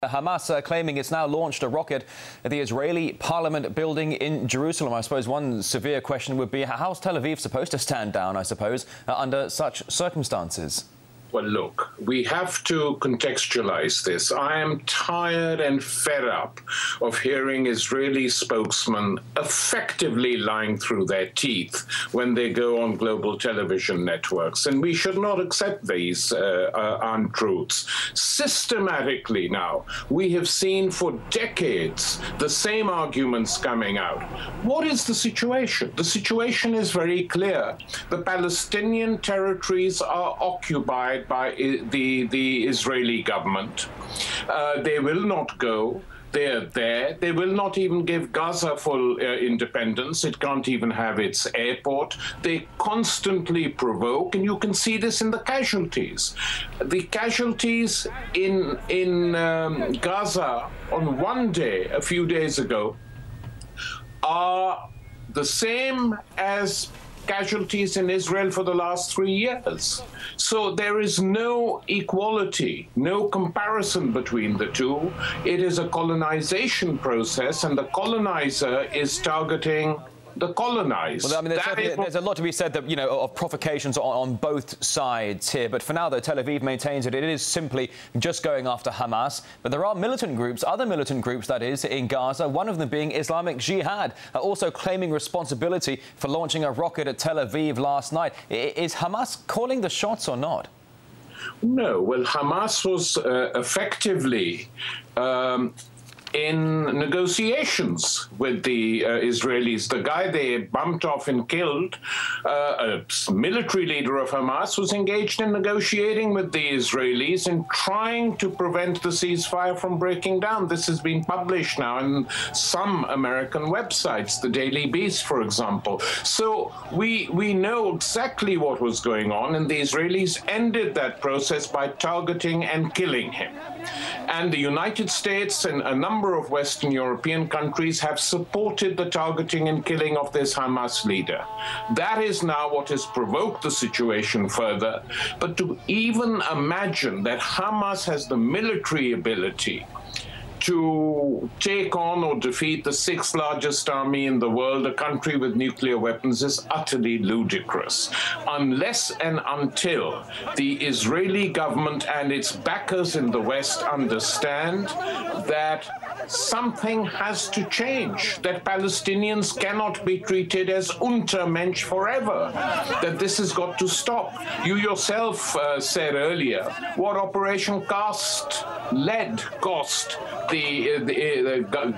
Hamas claiming it's now launched a rocket at the Israeli parliament building in Jerusalem. I suppose one severe question would be, how's Tel Aviv supposed to stand down, I suppose, under such circumstances? Well, look, we have to contextualize this. I am tired and fed up of hearing Israeli spokesmen effectively lying through their teeth when they go on global television networks. And we should not accept these untruths. Systematically now, we have seen for decades the same arguments coming out. What is the situation? The situation is very clear. The Palestinian territories are occupied by the Israeli government. They will not go. They're there. They will not even give Gaza full independence. It can't even have its airport. They constantly provoke, and you can see this in the casualties. The casualties in Gaza on one day, a few days ago, are the same as casualties in Israel for the last 3 years. So there is no equality, no comparison between the two. It is a colonization process, and the colonizer is targeting the colonized. Well, I mean, there's a lot to be said that, of provocations on both sides here. But for now, though, Tel Aviv maintains that it is simply just going after Hamas. But there are militant groups, other militant groups, that is, in Gaza, one of them being Islamic Jihad, also claiming responsibility for launching a rocket at Tel Aviv last night. Is Hamas calling the shots or not? No. Well, Hamas was effectively in negotiations with the Israelis. The guy they bumped off and killed, a military leader of Hamas, was engaged in negotiating with the Israelis and trying to prevent the ceasefire from breaking down. This has been published now in some American websites, the Daily Beast, for example. So we know exactly what was going on, and the Israelis ended that process by targeting and killing him. And the United States and a number of Western European countries have supported the targeting and killing of this Hamas leader. That is now what has provoked the situation further. But to even imagine that Hamas has the military ability to take on or defeat the sixth largest army in the world, a country with nuclear weapons, is utterly ludicrous. Unless and until the Israeli government and its backers in the West understand that something has to change, that Palestinians cannot be treated as Untermensch forever, that this has got to stop. You yourself said earlier what Operation Cast Lead cost the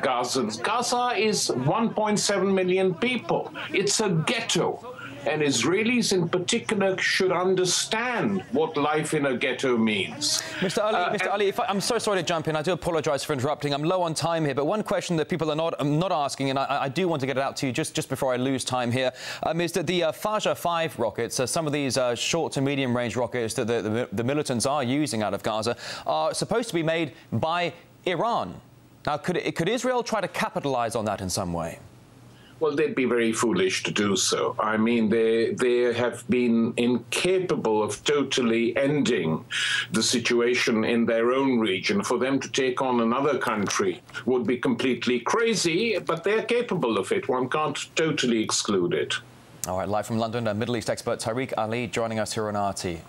Gazans. Gaza is 1.7 million people. It's a ghetto. And Israelis in particular should understand what life in a ghetto means. Mr. Ali, I'm so sorry to jump in. I do apologise for interrupting. I'm low on time here. But one question that people are not asking, and I do want to get it out to you just before I lose time here, is that the Fajr 5 rockets, some of these short to medium range rockets that the militants are using out of Gaza, are supposed to be made by Iran. Now, could Israel try to capitalise on that in some way? Well, they'd be very foolish to do so. I mean, they have been incapable of totally ending the situation in their own region. For them to take on another country would be completely crazy, but they're capable of it. One can't totally exclude it. All right, live from London, Middle East expert Tariq Ali joining us here on RT.